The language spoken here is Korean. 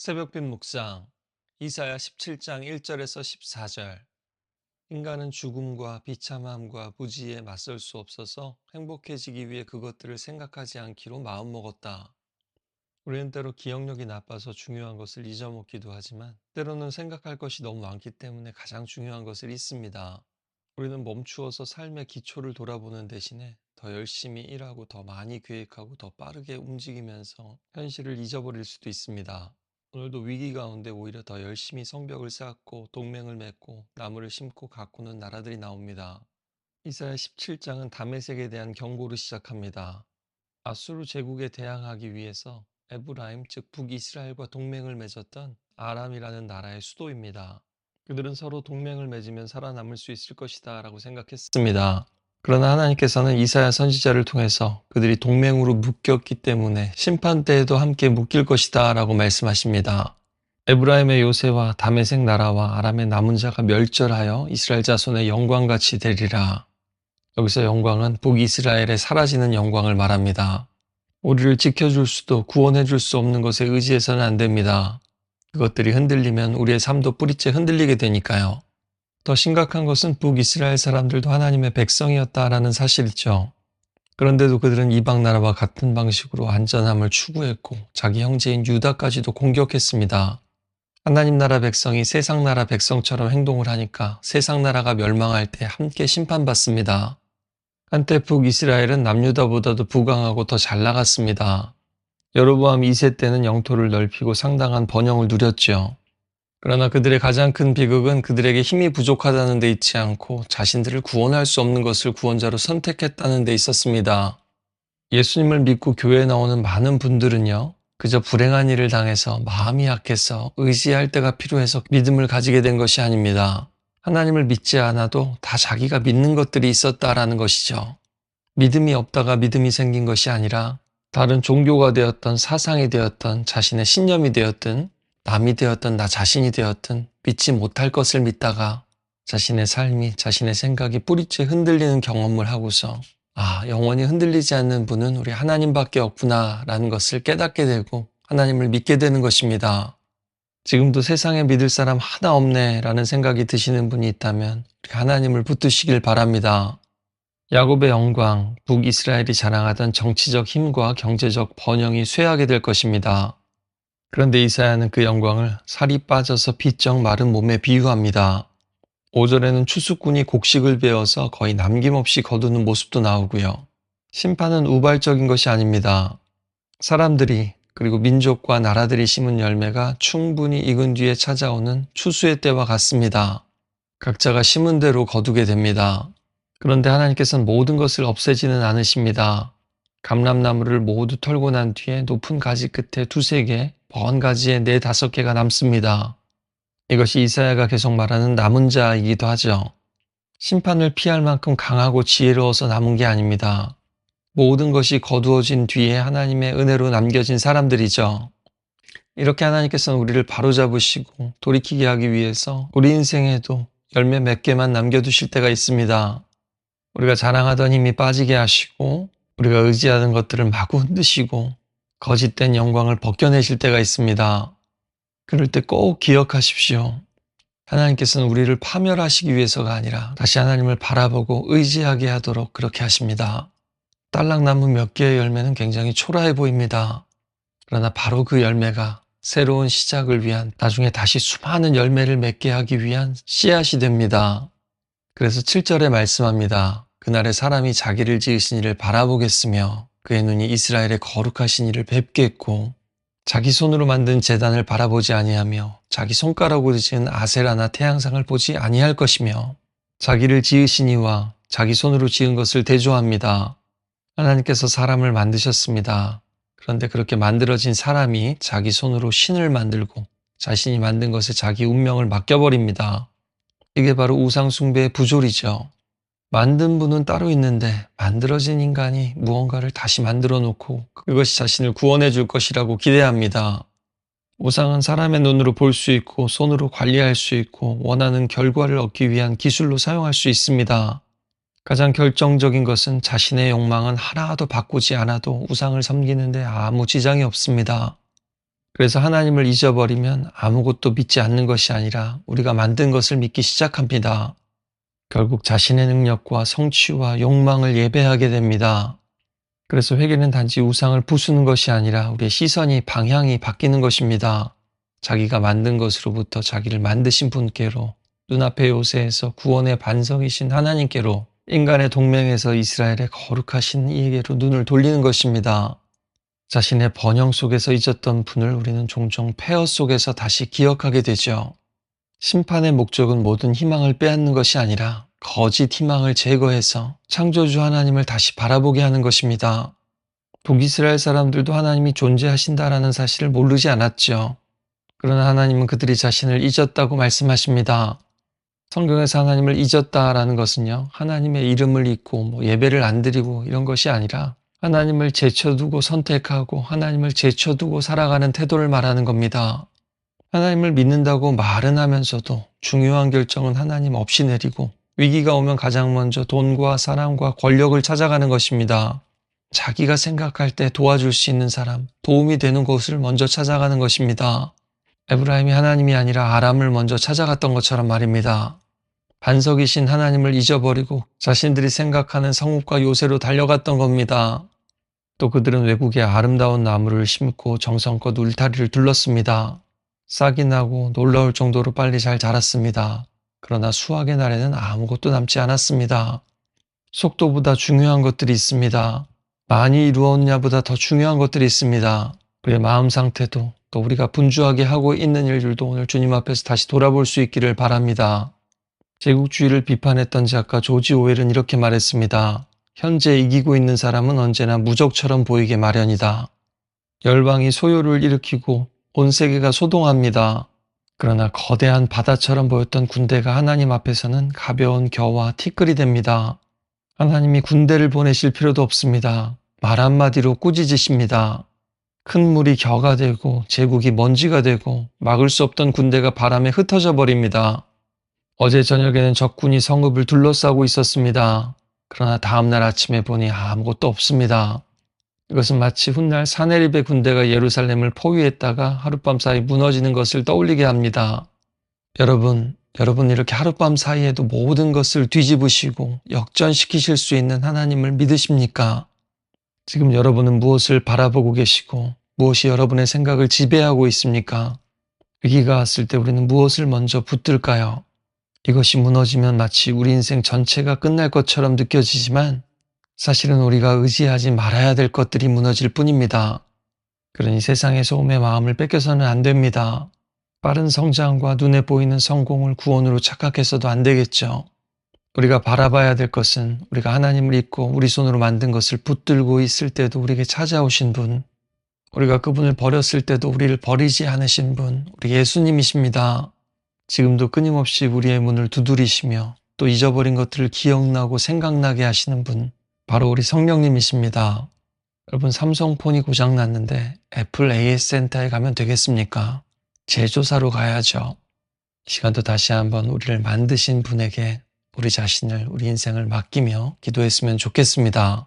새벽빛 묵상 이사야 17장 1절에서 14절. 인간은 죽음과 비참함과 부지에 맞설 수 없어서 행복해지기 위해 그것들을 생각하지 않기로 마음먹었다. 우리는 때로 기억력이 나빠서 중요한 것을 잊어먹기도 하지만 때로는 생각할 것이 너무 많기 때문에 가장 중요한 것을 잊습니다. 우리는 멈추어서 삶의 기초를 돌아보는 대신에 더 열심히 일하고 더 많이 계획하고 더 빠르게 움직이면서 현실을 잊어버릴 수도 있습니다. 오늘도 위기 가운데 오히려 더 열심히 성벽을 쌓고 동맹을 맺고 나무를 심고 가꾸는 나라들이 나옵니다. 이사야 17장은 다메섹에 대한 경고로 시작합니다. 아수르 제국에 대항하기 위해서 에브라임 즉 북이스라엘과 동맹을 맺었던 아람이라는 나라의 수도입니다. 그들은 서로 동맹을 맺으면 살아남을 수 있을 것이다 라고 생각했습니다. 그러나 하나님께서는 이사야 선지자를 통해서 그들이 동맹으로 묶였기 때문에 심판 때에도 함께 묶일 것이다 라고 말씀하십니다. 에브라임의 요새와 다메섹 나라와 아람의 남은 자가 멸절하여 이스라엘 자손의 영광같이 되리라. 여기서 영광은 북이스라엘의 사라지는 영광을 말합니다. 우리를 지켜줄 수도 구원해 줄 수 없는 것에 의지해서는 안 됩니다. 그것들이 흔들리면 우리의 삶도 뿌리째 흔들리게 되니까요. 더 심각한 것은 북이스라엘 사람들도 하나님의 백성이었다라는 사실이죠. 그런데도 그들은 이방 나라와 같은 방식으로 안전함을 추구했고 자기 형제인 유다까지도 공격했습니다. 하나님 나라 백성이 세상 나라 백성처럼 행동을 하니까 세상 나라가 멸망할 때 함께 심판받습니다. 한때 북이스라엘은 남유다보다도 부강하고 더 잘 나갔습니다. 여로보암 2세 때는 영토를 넓히고 상당한 번영을 누렸죠. 그러나 그들의 가장 큰 비극은 그들에게 힘이 부족하다는 데 있지 않고 자신들을 구원할 수 없는 것을 구원자로 선택했다는 데 있었습니다. 예수님을 믿고 교회에 나오는 많은 분들은요, 그저 불행한 일을 당해서 마음이 약해서 의지할 때가 필요해서 믿음을 가지게 된 것이 아닙니다. 하나님을 믿지 않아도 다 자기가 믿는 것들이 있었다라는 것이죠. 믿음이 없다가 믿음이 생긴 것이 아니라 다른 종교가 되었던 사상이 되었던 자신의 신념이 되었든 남이 되었던 나 자신이 되었든 믿지 못할 것을 믿다가 자신의 삶이 자신의 생각이 뿌리째 흔들리는 경험을 하고서 영원히 흔들리지 않는 분은 우리 하나님밖에 없구나 라는 것을 깨닫게 되고 하나님을 믿게 되는 것입니다. 지금도 세상에 믿을 사람 하나 없네 라는 생각이 드시는 분이 있다면 우리 하나님을 붙드시길 바랍니다. 야곱의 영광, 북이스라엘이 자랑하던 정치적 힘과 경제적 번영이 쇠하게 될 것입니다. 그런데 이사야는 그 영광을 살이 빠져서 비쩍 마른 몸에 비유합니다. 5절에는 추수꾼이 곡식을 베어서 거의 남김없이 거두는 모습도 나오고요. 심판은 우발적인 것이 아닙니다. 사람들이 그리고 민족과 나라들이 심은 열매가 충분히 익은 뒤에 찾아오는 추수의 때와 같습니다. 각자가 심은 대로 거두게 됩니다. 그런데 하나님께서는 모든 것을 없애지는 않으십니다. 감람나무를 모두 털고 난 뒤에 높은 가지 끝에 두세 개, 먼 가지에 네 다섯 개가 남습니다. 이것이 이사야가 계속 말하는 남은 자이기도 하죠. 심판을 피할 만큼 강하고 지혜로워서 남은 게 아닙니다. 모든 것이 거두어진 뒤에 하나님의 은혜로 남겨진 사람들이죠. 이렇게 하나님께서는 우리를 바로잡으시고 돌이키게 하기 위해서 우리 인생에도 열매 몇 개만 남겨두실 때가 있습니다. 우리가 자랑하던 힘이 빠지게 하시고 우리가 의지하는 것들을 마구 흔드시고 거짓된 영광을 벗겨내실 때가 있습니다. 그럴 때 꼭 기억하십시오. 하나님께서는 우리를 파멸하시기 위해서가 아니라 다시 하나님을 바라보고 의지하게 하도록 그렇게 하십니다. 딸랑나무 몇 개의 열매는 굉장히 초라해 보입니다. 그러나 바로 그 열매가 새로운 시작을 위한 나중에 다시 수많은 열매를 맺게 하기 위한 씨앗이 됩니다. 그래서 7절에 말씀합니다. 그날에 사람이 자기를 지으신 이를 바라보겠으며 그의 눈이 이스라엘의 거룩하신 이를 뵙겠고 자기 손으로 만든 제단을 바라보지 아니하며 자기 손가락으로 지은 아세라나 태양상을 보지 아니할 것이며 자기를 지으신 이와 자기 손으로 지은 것을 대조합니다. 하나님께서 사람을 만드셨습니다. 그런데 그렇게 만들어진 사람이 자기 손으로 신을 만들고 자신이 만든 것에 자기 운명을 맡겨버립니다. 이게 바로 우상숭배의 부조리죠. 만든 분은 따로 있는데 만들어진 인간이 무언가를 다시 만들어 놓고 그것이 자신을 구원해 줄 것이라고 기대합니다. 우상은 사람의 눈으로 볼 수 있고 손으로 관리할 수 있고 원하는 결과를 얻기 위한 기술로 사용할 수 있습니다. 가장 결정적인 것은 자신의 욕망은 하나도 바꾸지 않아도 우상을 섬기는데 아무 지장이 없습니다. 그래서 하나님을 잊어버리면 아무것도 믿지 않는 것이 아니라 우리가 만든 것을 믿기 시작합니다. 결국 자신의 능력과 성취와 욕망을 예배하게 됩니다. 그래서 회개는 단지 우상을 부수는 것이 아니라 우리의 시선이 방향이 바뀌는 것입니다. 자기가 만든 것으로부터 자기를 만드신 분께로, 눈앞의 요새에서 구원의 반석이신 하나님께로, 인간의 동맹에서 이스라엘의 거룩하신 이에게로 눈을 돌리는 것입니다. 자신의 번영 속에서 잊었던 분을 우리는 종종 폐허 속에서 다시 기억하게 되죠. 심판의 목적은 모든 희망을 빼앗는 것이 아니라 거짓 희망을 제거해서 창조주 하나님을 다시 바라보게 하는 것입니다. 북이스라엘 사람들도 하나님이 존재하신다라는 사실을 모르지 않았죠. 그러나 하나님은 그들이 자신을 잊었다고 말씀하십니다. 성경에서 하나님을 잊었다라는 것은요, 하나님의 이름을 잊고 예배를 안 드리고 이런 것이 아니라 하나님을 제쳐두고 선택하고 하나님을 제쳐두고 살아가는 태도를 말하는 겁니다. 하나님을 믿는다고 말은 하면서도 중요한 결정은 하나님 없이 내리고 위기가 오면 가장 먼저 돈과 사랑과 권력을 찾아가는 것입니다. 자기가 생각할 때 도와줄 수 있는 사람, 도움이 되는 곳을 먼저 찾아가는 것입니다. 에브라임이 하나님이 아니라 아람을 먼저 찾아갔던 것처럼 말입니다. 반석이신 하나님을 잊어버리고 자신들이 생각하는 성읍과 요새로 달려갔던 겁니다. 또 그들은 외국에 아름다운 나무를 심고 정성껏 울타리를 둘렀습니다. 싹이 나고 놀라울 정도로 빨리 잘 자랐습니다. 그러나 수확의 날에는 아무것도 남지 않았습니다. 속도보다 중요한 것들이 있습니다. 많이 이루었냐보다 더 중요한 것들이 있습니다. 우리의 마음 상태도 또 우리가 분주하게 하고 있는 일들도 오늘 주님 앞에서 다시 돌아볼 수 있기를 바랍니다. 제국주의를 비판했던 작가 조지 오웰은 이렇게 말했습니다. 현재 이기고 있는 사람은 언제나 무적처럼 보이게 마련이다. 열방이 소요를 일으키고 온 세계가 소동합니다. 그러나 거대한 바다처럼 보였던 군대가 하나님 앞에서는 가벼운 겨와 티끌이 됩니다. 하나님이 군대를 보내실 필요도 없습니다. 말 한마디로 꾸짖으십니다. 큰 물이 겨가 되고 제국이 먼지가 되고 막을 수 없던 군대가 바람에 흩어져 버립니다. 어제 저녁에는 적군이 성읍을 둘러싸고 있었습니다. 그러나 다음날 아침에 보니 아무것도 없습니다. 이것은 마치 훗날 사네립의 군대가 예루살렘을 포위했다가 하룻밤 사이 무너지는 것을 떠올리게 합니다. 여러분 이렇게 하룻밤 사이에도 모든 것을 뒤집으시고 역전시키실 수 있는 하나님을 믿으십니까? 지금 여러분은 무엇을 바라보고 계시고 무엇이 여러분의 생각을 지배하고 있습니까? 위기가 왔을 때 우리는 무엇을 먼저 붙들까요? 이것이 무너지면 마치 우리 인생 전체가 끝날 것처럼 느껴지지만 사실은 우리가 의지하지 말아야 될 것들이 무너질 뿐입니다. 그러니 세상의 소음의 마음을 뺏겨서는 안 됩니다. 빠른 성장과 눈에 보이는 성공을 구원으로 착각해서도 안 되겠죠. 우리가 바라봐야 될 것은 우리가 하나님을 잊고 우리 손으로 만든 것을 붙들고 있을 때도 우리에게 찾아오신 분, 우리가 그분을 버렸을 때도 우리를 버리지 않으신 분, 우리 예수님이십니다. 지금도 끊임없이 우리의 문을 두드리시며 또 잊어버린 것들을 기억나고 생각나게 하시는 분, 바로 우리 성령님이십니다. 여러분, 삼성폰이 고장났는데 애플 AS 센터에 가면 되겠습니까? 제조사로 가야죠. 이 시간도 다시 한번 우리를 만드신 분에게 우리 자신을, 우리 인생을 맡기며 기도했으면 좋겠습니다.